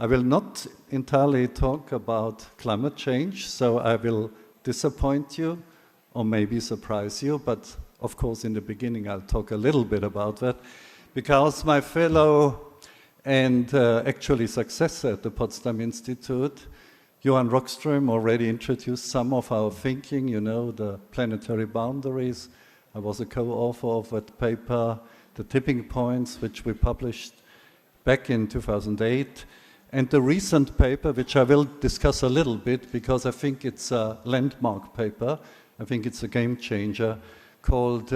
I will not entirely talk about climate change, so I will disappoint you or maybe surprise you, but of course in the beginning I'll talk a little bit about that, because my fellow and actually successor at the Potsdam Institute, Johan Rockstro, already introduced some of our thinking, you know, the planetary boundaries. I was a co-author of that paper, The Tipping Points, which we published back in 2008. And the recent paper, which I will discuss a little bit, because I think it's a landmark paper, I think it's a game changer, called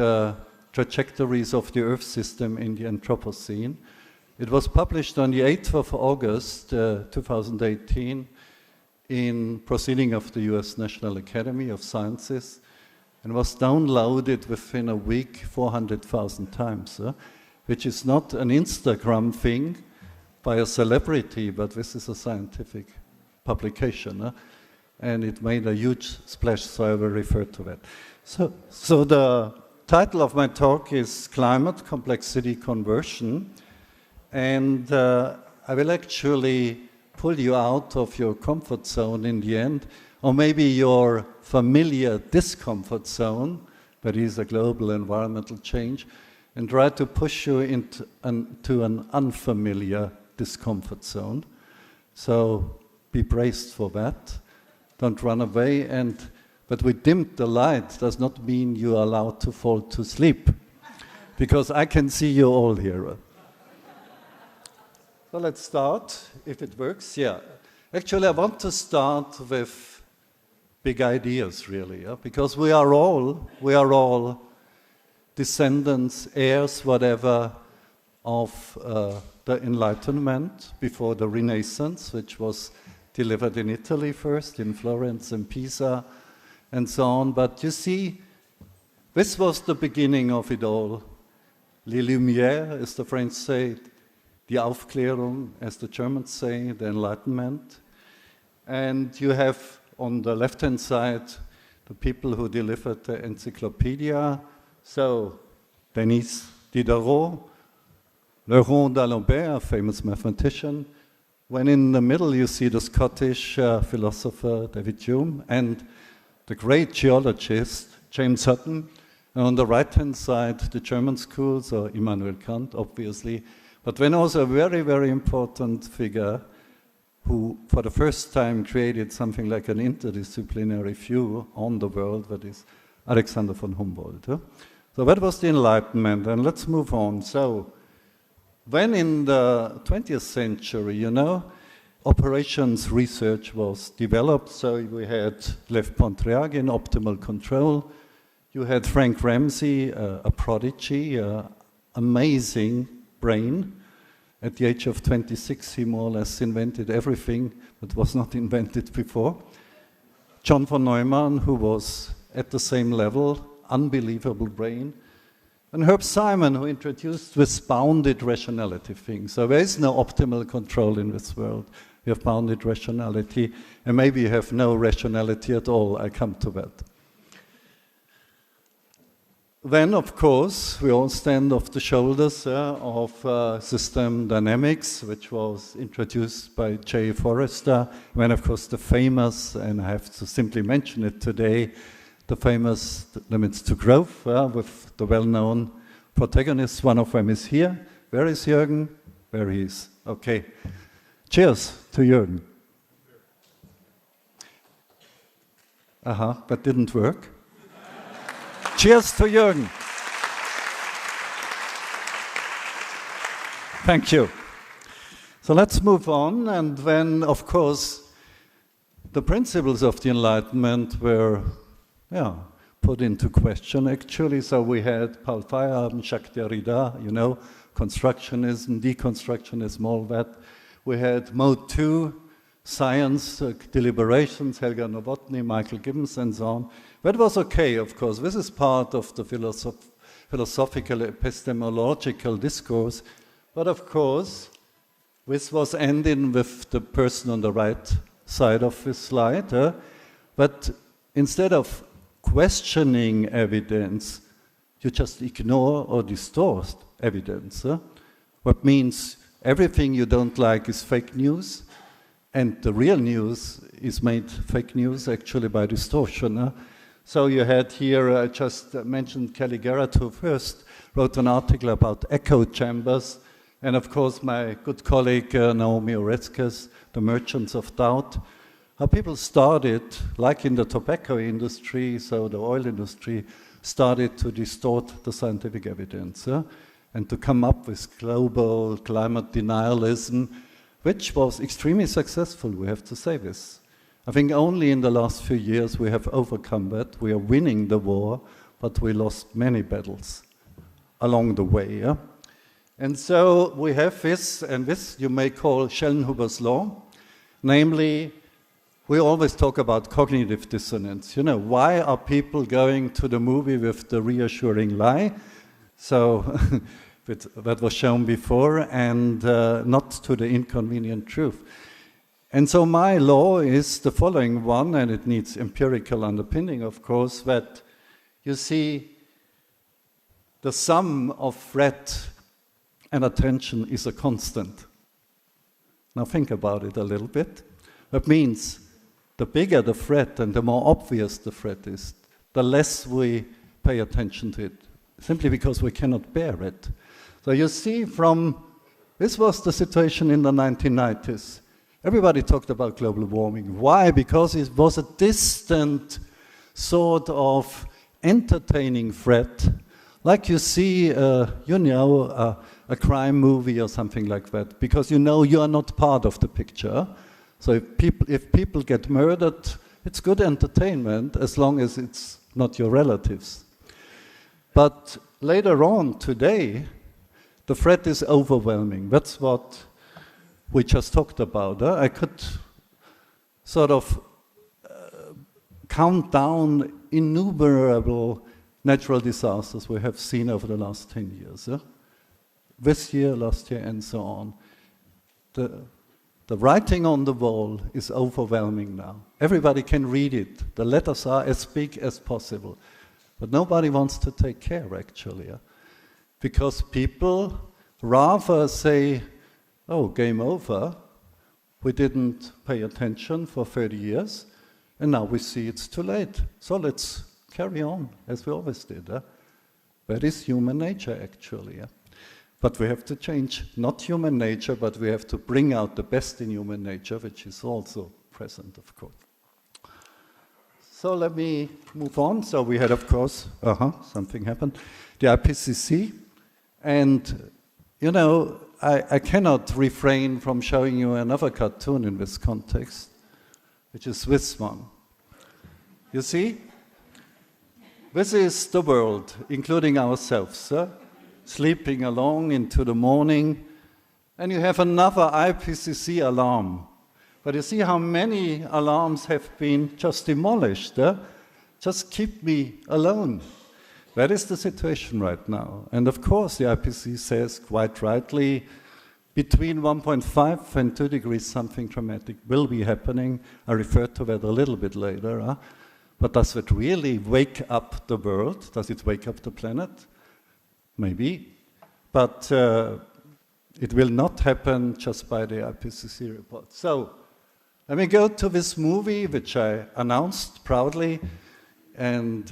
Trajectories of the Earth System in the Anthropocene. It was published on the 8th of August, 2018, in Proceeding of the US National Academy of Sciences, and was downloaded within a week 400,000 times, which is not an Instagram thing by a celebrity, but this is a scientific publication, and it made a huge splash, so I will refer to that. So the title of my talk is Climate Complexity Conversion, and I will actually pull you out of your comfort zone in the end, or maybe your familiar discomfort zone, that is a global environmental change, and try to push you into an unfamiliar discomfort zone. So be braced for that. Don't run away. But we dimmed the light does not mean you are allowed to fall to sleep, because I can see you all here. So let's start, if it works. Yeah. Actually, I want to start with big ideas, really, because we are all descendants, heirs, whatever, of the Enlightenment before the Renaissance, which was delivered in Italy first, in Florence and Pisa, and so on. But you see, this was the beginning of it all. Les Lumières, as the French say, die Aufklärung, as the Germans say, the Enlightenment. And you have on the left-hand side the people who delivered the encyclopedia. So, Denis Diderot, Leron d'Alembert, a famous mathematician. When in the middle you see the Scottish philosopher David Hume and the great geologist James Hutton. And on the right-hand side, the German schools, or Immanuel Kant, obviously. But then also a very, very important figure who, for the first time, created something like an interdisciplinary view on the world, that is Alexander von Humboldt. So that was the Enlightenment, and let's move on. So, when in the 20th century, you know, operations research was developed, so we had Lev Pontriag in optimal control, you had Frank Ramsey, a prodigy, amazing brain. At the age of 26, he more or less invented everything that was not invented before. John von Neumann, who was at the same level, unbelievable brain. And Herb Simon, who introduced this bounded rationality thing. So there is no optimal control in this world. You have bounded rationality, and maybe you have no rationality at all. I come to that. Then, of course, we all stand off the shoulders of system dynamics, which was introduced by J. Forrester. When, of course, the famous, and I have to simply mention it today, the famous limits to growth with the well-known protagonists. One of them is here. Where is Jorgen? There he is. Okay. Cheers to Jorgen. That didn't work. Cheers to Jorgen. Thank you. So let's move on. And then, of course, the principles of the Enlightenment were put into question, actually. So we had Paul Feyerabend, Jacques Derrida, you know, constructionism, deconstructionism, all that. We had Mode 2, science, deliberations, Helga Nowotny, Michael Gibbons, and so on. That was okay, of course. This is part of the philosophical, epistemological discourse. But of course, this was ending with the person on the right side of this slide. But instead of questioning evidence, you just ignore or distort evidence. What means everything you don't like is fake news, and the real news is made fake news actually by distortion. So you had here, I just mentioned Kelly Garrett, who first wrote an article about echo chambers, and of course my good colleague Naomi Oreskes, The Merchants of Doubt, how people started, like in the tobacco industry, so the oil industry, started to distort the scientific evidence and to come up with global climate denialism, which was extremely successful, we have to say this. I think only in the last few years we have overcome that. We are winning the war, but we lost many battles along the way. Yeah? And so we have this, and this you may call Schellnhuber's law, namely, we always talk about cognitive dissonance. You know, why are people going to the movie with the reassuring lie? So that was shown before, and not to the inconvenient truth. And so my law is the following one, and it needs empirical underpinning, of course, that you see the sum of threat and attention is a constant. Now think about it a little bit. That means the bigger the threat and the more obvious the threat is, the less we pay attention to it, simply because we cannot bear it. So you see this was the situation in the 1990s. Everybody talked about global warming. Why? Because it was a distant sort of entertaining threat, like you see, a crime movie or something like that, because you know you are not part of the picture. So if people get murdered, it's good entertainment as long as it's not your relatives. But later on today, the threat is overwhelming. That's what we just talked about. I could sort of count down innumerable natural disasters we have seen over the last 10 years. This year, last year, and so on. The writing on the wall is overwhelming now. Everybody can read it. The letters are as big as possible. But nobody wants to take care, actually. Because people rather say, oh, game over. We didn't pay attention for 30 years, and now we see it's too late. So let's carry on, as we always did. That is human nature, actually. But we have to change, not human nature, but we have to bring out the best in human nature, which is also present, of course. So let me move on. So we had, of course, something happened. The IPCC. And, you know, I cannot refrain from showing you another cartoon in this context, which is this one. You see? This is the world, including ourselves, sleeping along into the morning, and you have another IPCC alarm. But you see how many alarms have been just demolished. Just keep me alone. That is the situation right now. And of course, the IPCC says quite rightly, between 1.5 and 2 degrees, something dramatic will be happening. I refer to that a little bit later. But does it really wake up the world? Does it wake up the planet? Maybe. But it will not happen just by the IPCC report. So let me go to this movie, which I announced proudly. And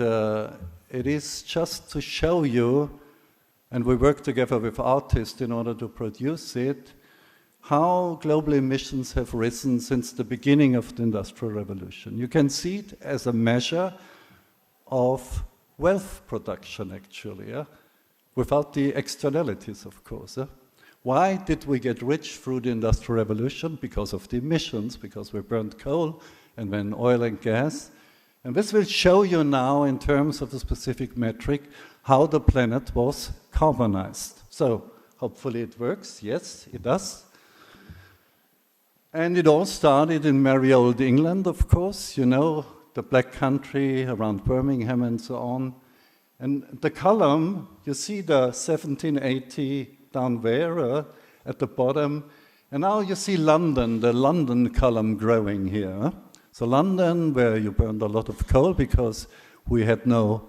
it is just to show you, and we work together with artists in order to produce it, how global emissions have risen since the beginning of the Industrial Revolution. You can see it as a measure of wealth production, actually, without the externalities, of course. Why did we get rich through the Industrial Revolution? Because of the emissions, because we burned coal and then oil and gas. And this will show you now, in terms of a specific metric, how the planet was carbonized. So hopefully it works. Yes, it does. And it all started in merry old England, of course, you know, the Black Country around Birmingham and so on. And the column, you see the 1780 down there at the bottom. And now you see London, the London column growing here. So London, where you burned a lot of coal because we had no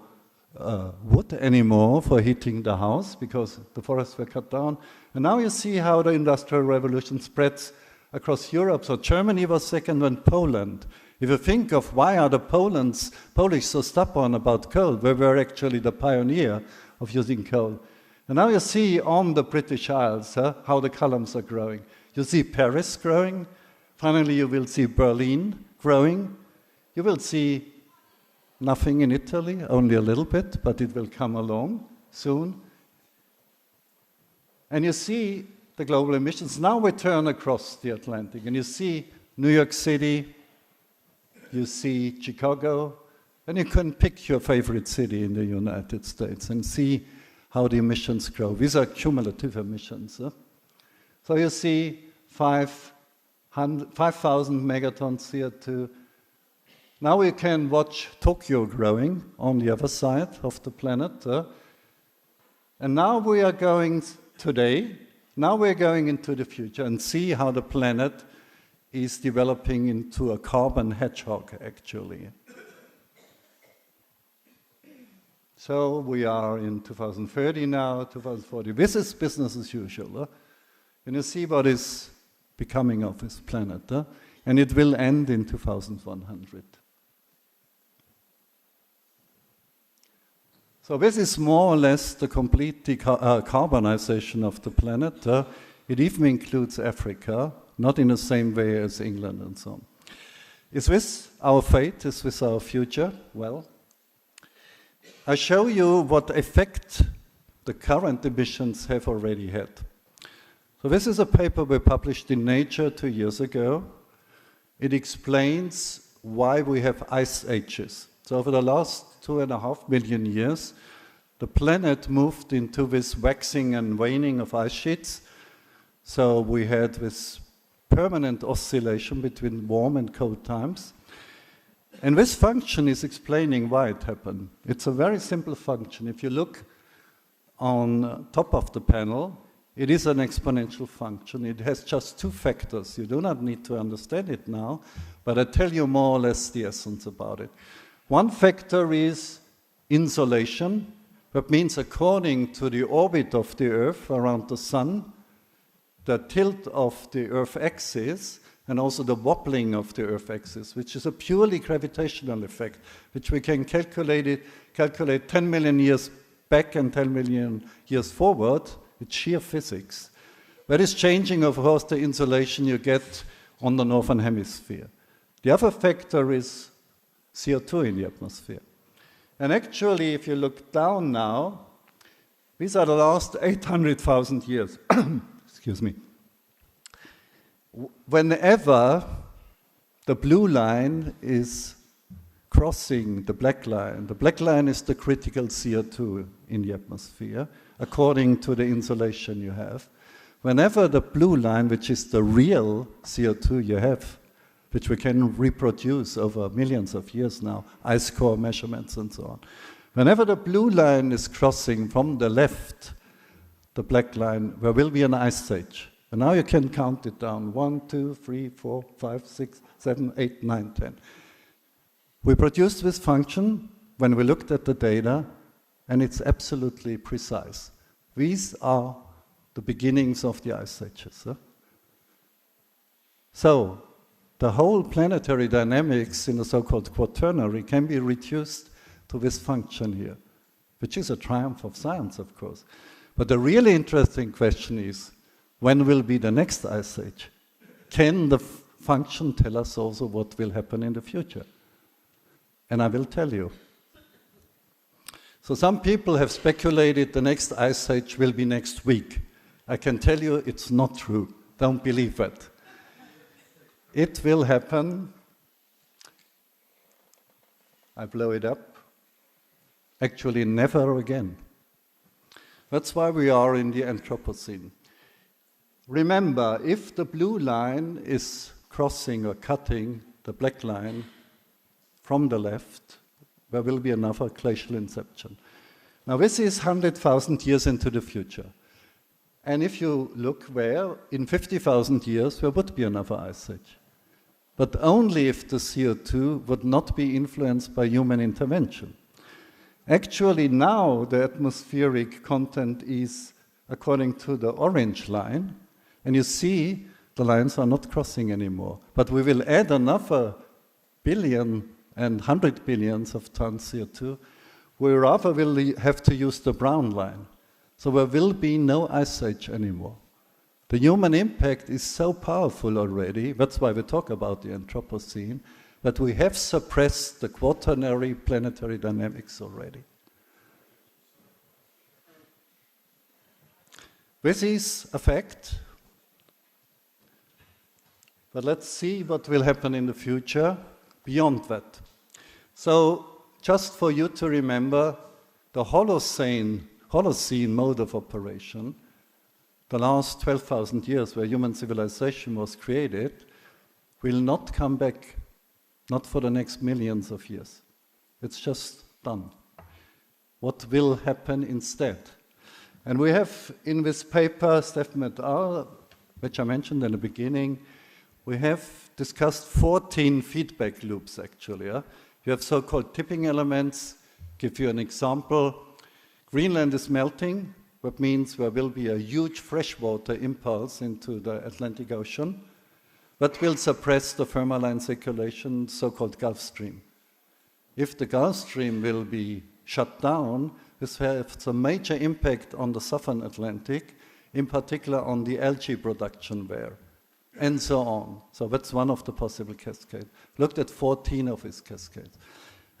wood anymore for heating the house because the forests were cut down. And now you see how the Industrial Revolution spreads across Europe. So Germany was second, then Poland. If you think of why are the Polish so stubborn about coal, we were actually the pioneer of using coal. And now you see on the British Isles how the columns are growing. You see Paris growing. Finally, you will see Berlin growing. You will see nothing in Italy, only a little bit, but it will come along soon. And you see the global emissions. Now we turn across the Atlantic, and you see New York City, you see Chicago, and you can pick your favorite city in the United States and see how the emissions grow. These are cumulative emissions. So you see 5,000 megatons CO2. Now we can watch Tokyo growing on the other side of the planet. And now we are going today, now we're going into the future and see how the planet is developing into a carbon hedgehog, actually. So we are in 2030 now, 2040. This is business as usual. And you see what is becoming of this planet. And it will end in 2100. So this is more or less the complete decarbonization of the planet. It even includes Africa, not in the same way as England and so on. Is this our fate? Is this our future? Well, I show you what effect the current emissions have already had. So this is a paper we published in Nature 2 years ago. It explains why we have ice ages. So over the last 2.5 million years, the planet moved into this waxing and waning of ice sheets. So we had this permanent oscillation between warm and cold times. And this function is explaining why it happened. It's a very simple function. If you look on top of the panel, it is an exponential function. It has just two factors. You do not need to understand it now, but I tell you more or less the essence about it. One factor is insolation. That means according to the orbit of the Earth around the Sun, the tilt of the Earth axis, and also the wobbling of the Earth axis, which is a purely gravitational effect, which we can calculate 10 million years back and 10 million years forward. It's sheer physics. That is changing, of course, the insolation you get on the northern hemisphere. The other factor is CO2 in the atmosphere. And actually, if you look down now, these are the last 800,000 years. Excuse me. Whenever the blue line is crossing the black line is the critical CO2 in the atmosphere, according to the insolation you have. Whenever the blue line, which is the real CO2 you have, which we can reproduce over millions of years now, ice core measurements and so on. Whenever the blue line is crossing from the left, the black line, there will be an ice age. And now you can count it down. 1, 2, 3, 4, 5, 6, 7, 8, 9, 10. We produced this function when we looked at the data, and it's absolutely precise. These are the beginnings of the ice ages. So, the whole planetary dynamics in the so-called quaternary can be reduced to this function here, which is a triumph of science, of course. But the really interesting question is, when will be the next ice age? Can the function tell us also what will happen in the future? And I will tell you. So some people have speculated the next ice age will be next week. I can tell you it's not true. Don't believe that. It will happen. I blow it up. Actually, never again. That's why we are in the Anthropocene. Remember, if the blue line is crossing or cutting the black line from the left, there will be another glacial inception. Now, this is 100,000 years into the future. And if you look where, in 50,000 years, there would be another ice age. But only if the CO2 would not be influenced by human intervention. Actually, now the atmospheric content is according to the orange line, and you see the lines are not crossing anymore. But we will add another billion and 100 billions of tons CO2. We rather will have to use the brown line. So there will be no ice age anymore. The human impact is so powerful already, that's why we talk about the Anthropocene, that we have suppressed the quaternary planetary dynamics already. This is a fact, but let's see what will happen in the future beyond that. So, just for you to remember, the Holocene mode of operation, the last 12,000 years where human civilization was created, will not come back, not for the next millions of years. It's just done. What will happen instead? And we have in this paper, Stefan et al., which I mentioned in the beginning, we have discussed 14 feedback loops actually. Yeah? You have so-called tipping elements. Give you an example. Greenland is melting, that means there will be a huge freshwater impulse into the Atlantic Ocean that will suppress the thermaline circulation, so-called Gulf Stream. If the Gulf Stream will be shut down, this has a major impact on the southern Atlantic, in particular on the algae production there, and so on. So that's one of the possible cascades. Looked at 14 of these cascades.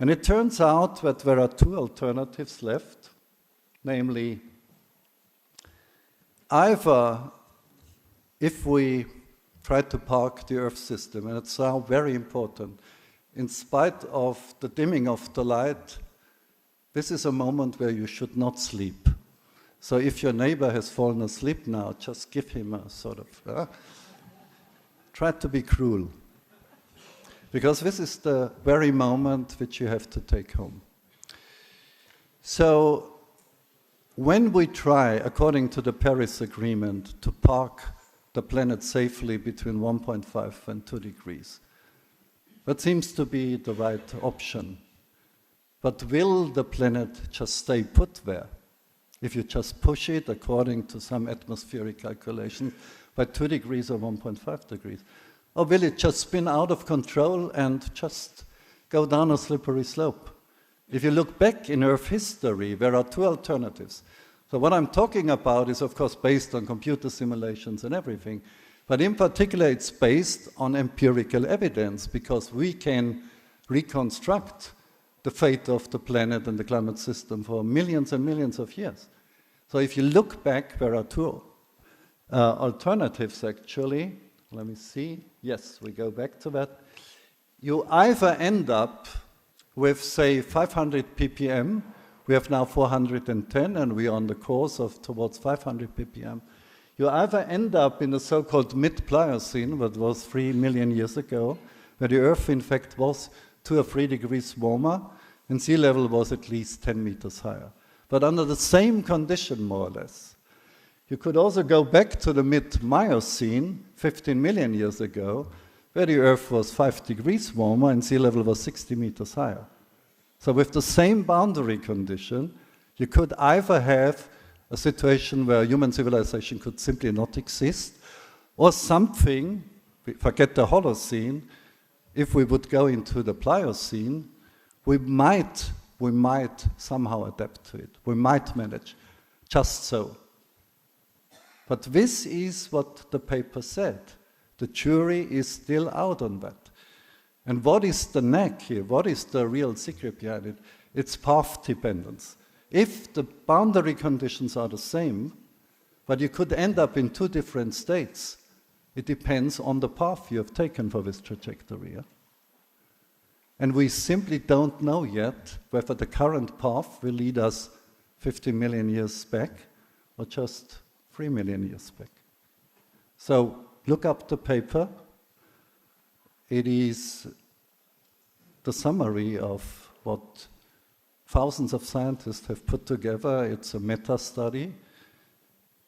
And it turns out that there are two alternatives left, namely, either if we try to park the Earth system, and it's now very important, in spite of the dimming of the light, this is a moment where you should not sleep. So if your neighbor has fallen asleep now, just give him a sort of, try to be cruel. Because this is the very moment which you have to take home. So when we try, according to the Paris Agreement, to park the planet safely between 1.5 and 2 degrees, that seems to be the right option. But will the planet just stay put there? If you just push it according to some atmospheric calculation by 2 degrees or 1.5 degrees? Or will it just spin out of control and just go down a slippery slope? If you look back in Earth history, there are two alternatives. So what I'm talking about is, of course, based on computer simulations and everything. But in particular, it's based on empirical evidence, because we can reconstruct the fate of the planet and the climate system for millions and millions of years. So if you look back, there are two alternatives, actually. Let me see. Yes, we go back to that. You either end up with, say, 500 ppm. We have now 410, and we are on the course of towards 500 ppm. You either end up in the so-called mid-Pliocene, that was 3 million years ago, where the Earth, in fact, was 2 or 3 degrees warmer, and sea level was at least 10 meters higher. But under the same condition, more or less. You could also go back to the mid-Miocene, 15 million years ago, where the Earth was 5 degrees warmer and sea level was 60 meters higher. So with the same boundary condition, you could either have a situation where human civilization could simply not exist, or something, forget the Holocene, if we would go into the Pliocene, we might somehow adapt to it. We might manage, just so. But this is what the paper said. The jury is still out on that. And what is the knack here? What is the real secret behind it? It's path dependence. If the boundary conditions are the same, but you could end up in two different states, it depends on the path you have taken for this trajectory. Yeah? And we simply don't know yet whether the current path will lead us 50 million years back or just 3 million years back. So look up the paper. It is the summary of what thousands of scientists have put together. It's a meta-study,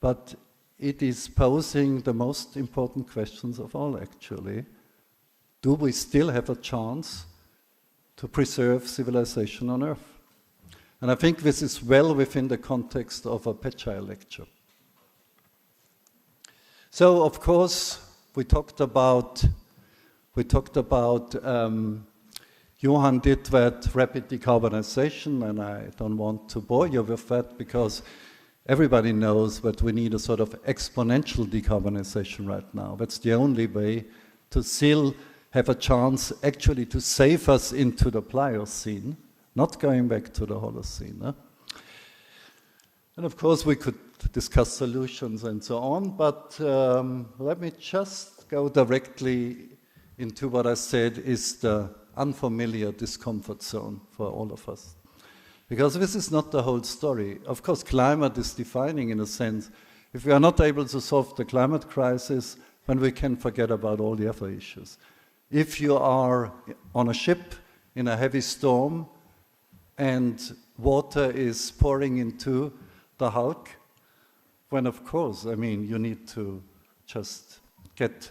but it is posing the most important questions of all, actually. Do we still have a chance to preserve civilization on Earth? And I think this is well within the context of a Peccei lecture. So, of course, we talked about Johan did that rapid decarbonization, and I don't want to bore you with that because everybody knows that we need a sort of exponential decarbonization right now. That's the only way to still have a chance actually to save us into the Pliocene, not going back to the Holocene. Huh? And of course we could discuss solutions and so on, but let me just go directly into what I said is the unfamiliar discomfort zone for all of us. Because this is not the whole story. Of course, climate is defining in a sense. If we are not able to solve the climate crisis, then we can forget about all the other issues. If you are on a ship in a heavy storm and water is pouring into the hulk, then of course, I mean, you need to just get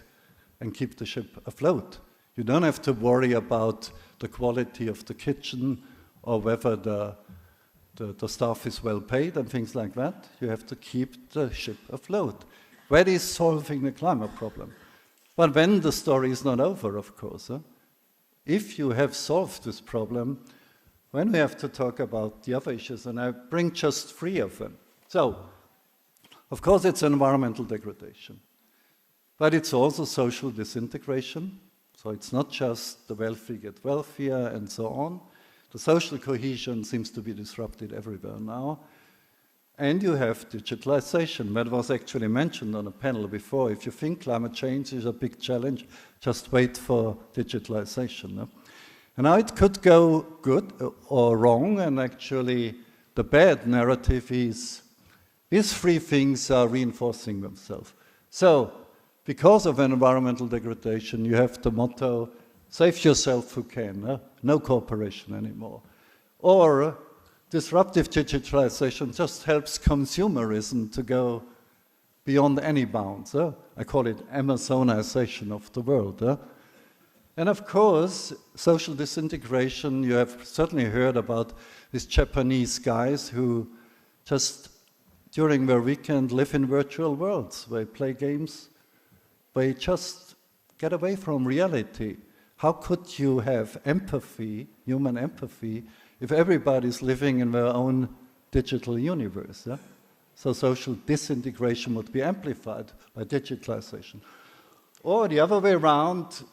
and keep the ship afloat. You don't have to worry about the quality of the kitchen or whether the staff is well paid and things like that. You have to keep the ship afloat. That is solving the climate problem. But then the story is not over, of course. Huh? If you have solved this problem, then we have to talk about the other issues, and I bring just 3 of them. So, of course, it's environmental degradation, but it's also social disintegration. So it's not just the wealthy get wealthier and so on. The social cohesion seems to be disrupted everywhere now. And you have digitalization. That was actually mentioned on a panel before. If you think climate change is a big challenge, just wait for digitalization. No? And now it could go good or wrong, and actually the bad narrative is these 3 things are reinforcing themselves. So, because of environmental degradation, you have the motto, save yourself who can, no cooperation anymore. Or disruptive digitalization just helps consumerism to go beyond any bounds. I call it Amazonization of the world. And of course, social disintegration, you have certainly heard about these Japanese guys who just during their weekend live in virtual worlds. They play games. They just get away from reality. How could you have empathy, human empathy, if everybody's living in their own digital universe? Yeah? So social disintegration would be amplified by digitalization. Or the other way around,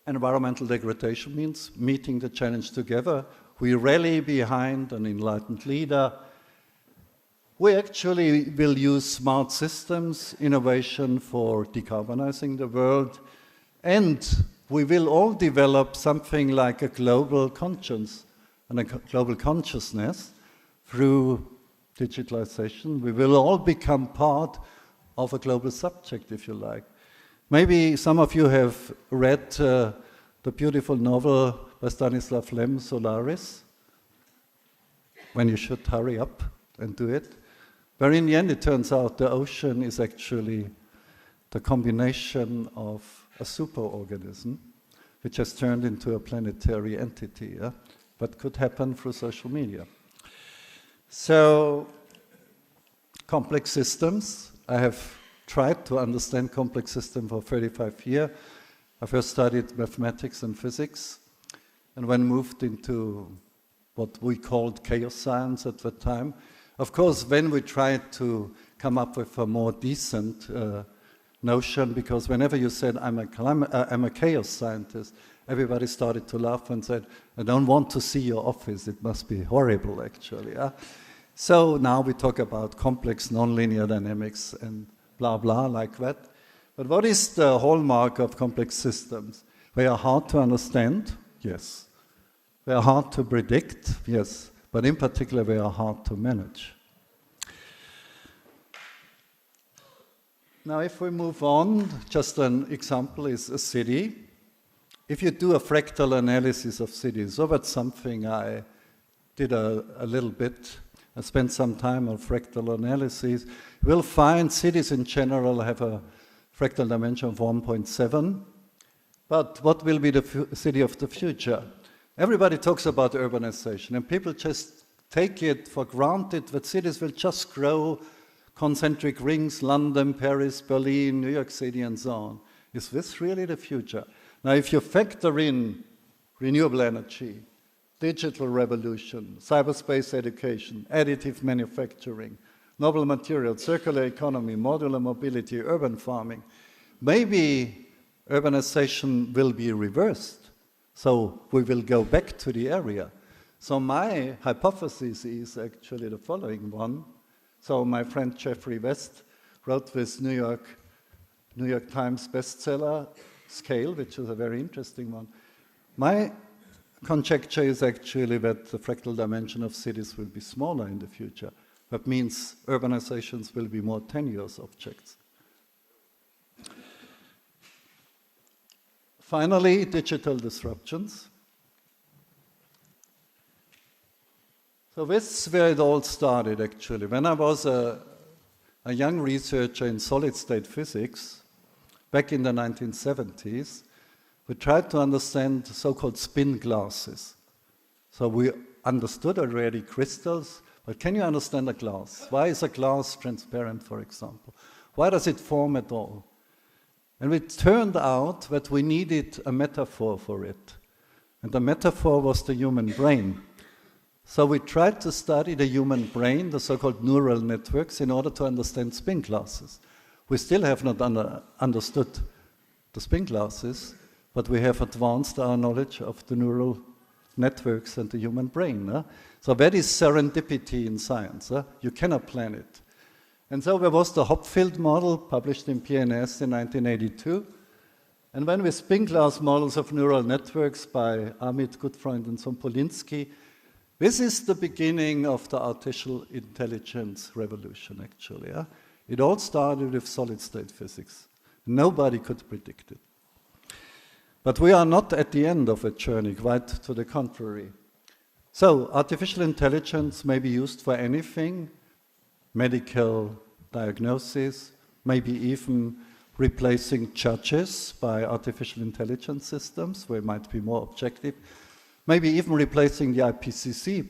environmental degradation means meeting the challenge together. We rally behind an enlightened leader. We actually will use smart systems, innovation for decarbonizing the world, and we will all develop something like a global conscience and a global consciousness through digitalization. We will all become part of a global subject, if you like. Maybe some of you have read the beautiful novel by Stanislav Lem, Solaris, when you should hurry up and do it. But in the end, it turns out the ocean is actually the combination of a superorganism, which has turned into a planetary entity, but could happen through social media. So, complex systems. I have tried to understand complex systems for 35 years. I first studied mathematics and physics, and when moved into what we called chaos science at the time. Of course, when we tried to come up with a more decent notion, because whenever you said, I'm a chaos scientist, everybody started to laugh and said, I don't want to see your office, it must be horrible, actually. So now we talk about complex nonlinear dynamics and blah, blah, like that. But what is the hallmark of complex systems? They are hard to understand, yes. They are hard to predict, yes. But in particular, they are hard to manage. Now, if we move on, just an example is a city. If you do a fractal analysis of cities, so that's something I did a little bit. I spent some time on fractal analysis. We'll find cities in general have a fractal dimension of 1.7. But what will be the city of the future? Everybody talks about urbanization, and people just take it for granted that cities will just grow concentric rings, London, Paris, Berlin, New York City, and so on. Is this really the future? Now, if you factor in renewable energy, digital revolution, cyberspace education, additive manufacturing, novel materials, circular economy, modular mobility, urban farming, maybe urbanization will be reversed. So we will go back to the area. So my hypothesis is actually the following one. So my friend Jeffrey West wrote this New York Times bestseller, Scale, which is a very interesting one. My conjecture is actually that the fractal dimension of cities will be smaller in the future. That means urbanizations will be more tenuous objects. Finally, digital disruptions. So this is where it all started, actually. When I was a young researcher in solid-state physics, back in the 1970s, we tried to understand so-called spin glasses. So we understood already crystals, but can you understand a glass? Why is a glass transparent, for example? Why does it form at all? And it turned out that we needed a metaphor for it. And the metaphor was the human brain. So we tried to study the human brain, the so-called neural networks, in order to understand spin glasses. We still have not understood the spin glasses, but we have advanced our knowledge of the neural networks and the human brain. So that is serendipity in science. You cannot plan it. And so there was the Hopfield model, published in PNAS in 1982. And when with spin glass models of neural networks by Amit Gutfreund and Sompolinsky, this is the beginning of the artificial intelligence revolution, actually. It all started with solid-state physics. Nobody could predict it. But we are not at the end of a journey, quite to the contrary. So, artificial intelligence may be used for anything, medical diagnosis, maybe even replacing judges by artificial intelligence systems, where it might be more objective, maybe even replacing the IPCC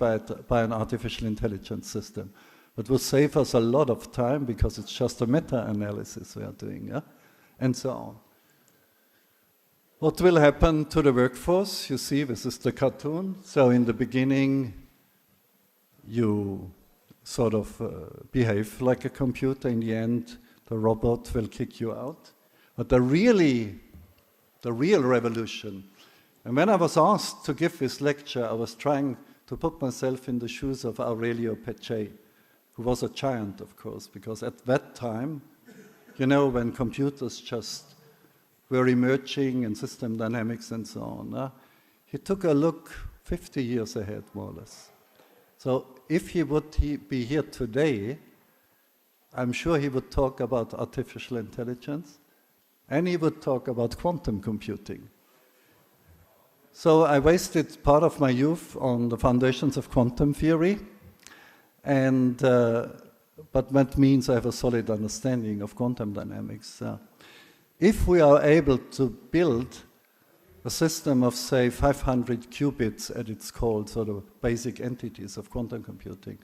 by an artificial intelligence system. It will save us a lot of time because it's just a meta-analysis we are doing, and so on. What will happen to the workforce? You see, this is the cartoon. So in the beginning, you sort of behave like a computer. In the end, the robot will kick you out. But the real revolution, and when I was asked to give this lecture, I was trying to put myself in the shoes of Aurelio Peccei, who was a giant, of course, because at that time, you know, when computers just were emerging and system dynamics and so on, he took a look 50 years ahead, more or less. So if he would be here today, I'm sure he would talk about artificial intelligence, and he would talk about quantum computing. So I wasted part of my youth on the foundations of quantum theory, and but that means I have a solid understanding of quantum dynamics. If we are able to build a system of, say, 500 qubits at its core, sort of basic entities of quantum computing,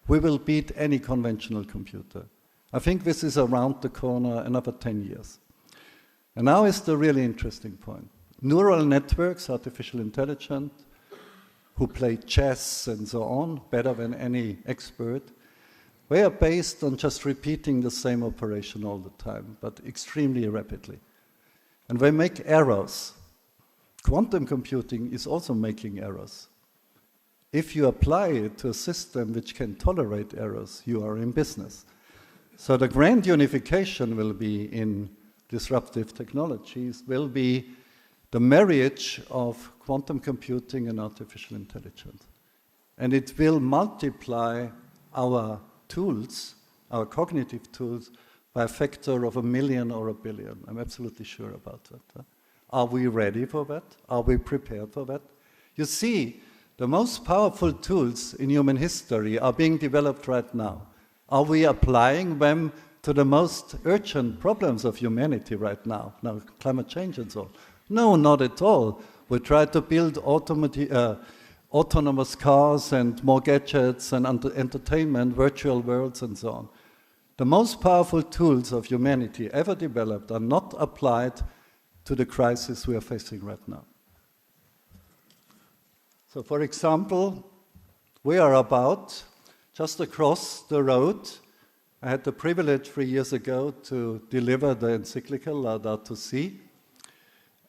we will beat any conventional computer. I think this is around the corner another 10 years. And now is the really interesting point. Neural networks, artificial intelligence, who play chess and so on, better than any expert, they are based on just repeating the same operation all the time, but extremely rapidly. And they make errors. Quantum computing is also making errors. If you apply it to a system which can tolerate errors, you are in business. So the grand unification will be in disruptive technologies, will be the marriage of quantum computing and artificial intelligence. And it will multiply our tools, our cognitive tools, by a factor of 1 million or 1 billion. I'm absolutely sure about that. Are we ready for that? Are we prepared for that? You see, the most powerful tools in human history are being developed right now. Are we applying them to the most urgent problems of humanity right now? Now, climate change and so on. No, not at all. We try to build autonomous cars and more gadgets and entertainment, virtual worlds and so on. The most powerful tools of humanity ever developed are not applied to the crisis we are facing right now. So for example, we are about just across the road. I had the privilege 3 years ago to deliver the encyclical Laudato Si,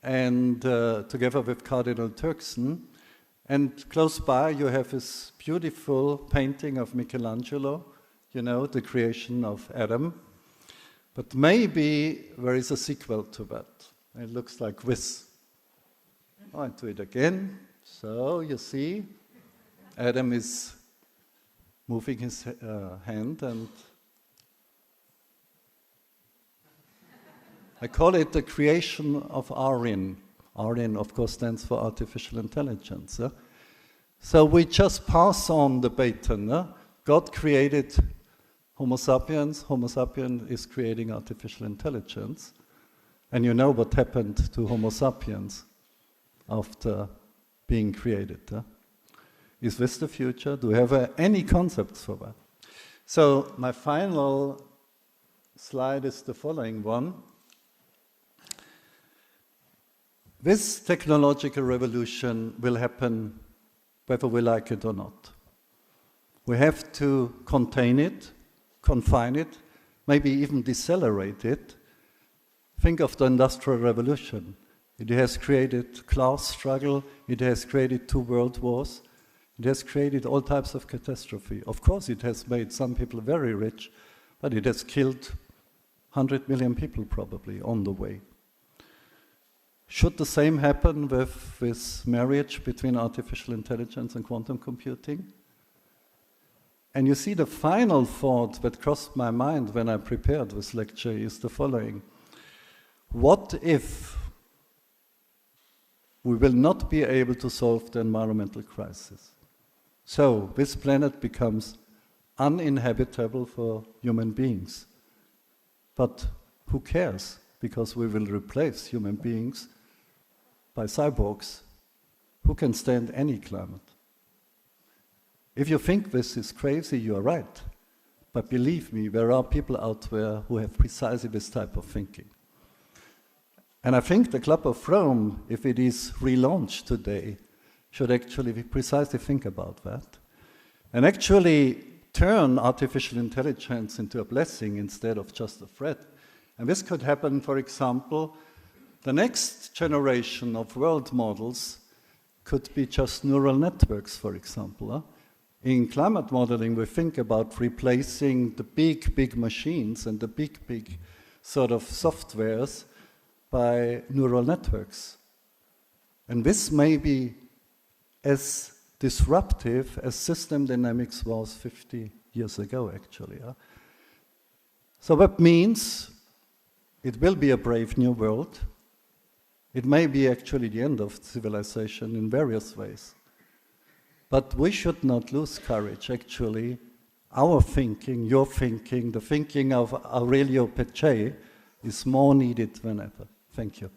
and together with Cardinal Turkson. And close by you have this beautiful painting of Michelangelo, you know, the creation of Adam. But maybe there is a sequel to that. It looks like this. I'll do it again. So you see, Adam is moving his hand, and I call it the creation of Aryan. Aryan, of course, stands for artificial intelligence. So we just pass on the baton. God created Homo sapiens. Homo sapiens is creating artificial intelligence. And you know what happened to Homo sapiens after being created. Is this the future? Do we have any concepts for that? So my final slide is the following one. This technological revolution will happen whether we like it or not. We have to contain it, confine it, maybe even decelerate it. Think of the Industrial Revolution. It has created class struggle, it has created 2 world wars, it has created all types of catastrophe. Of course, it has made some people very rich, but it has killed 100 million people probably on the way. Should the same happen with this marriage between artificial intelligence and quantum computing? And you see, the final thought that crossed my mind when I prepared this lecture is the following. What if we will not be able to solve the environmental crisis? So this planet becomes uninhabitable for human beings. But who cares? Because we will replace human beings by cyborgs who can stand any climate. If you think this is crazy, you are right. But believe me, there are people out there who have precisely this type of thinking. And I think the Club of Rome, if it is relaunched today, should actually precisely think about that. And actually turn artificial intelligence into a blessing instead of just a threat. And this could happen, for example, the next generation of world models could be just neural networks, for example. In climate modeling, we think about replacing the big machines and the big sort of softwares by neural networks. And this may be as disruptive as system dynamics was 50 years ago, actually. So that means it will be a brave new world. It may be actually the end of civilization in various ways. But we should not lose courage, actually. Our thinking, your thinking, the thinking of Aurelio Peccei is more needed than ever. Thank you.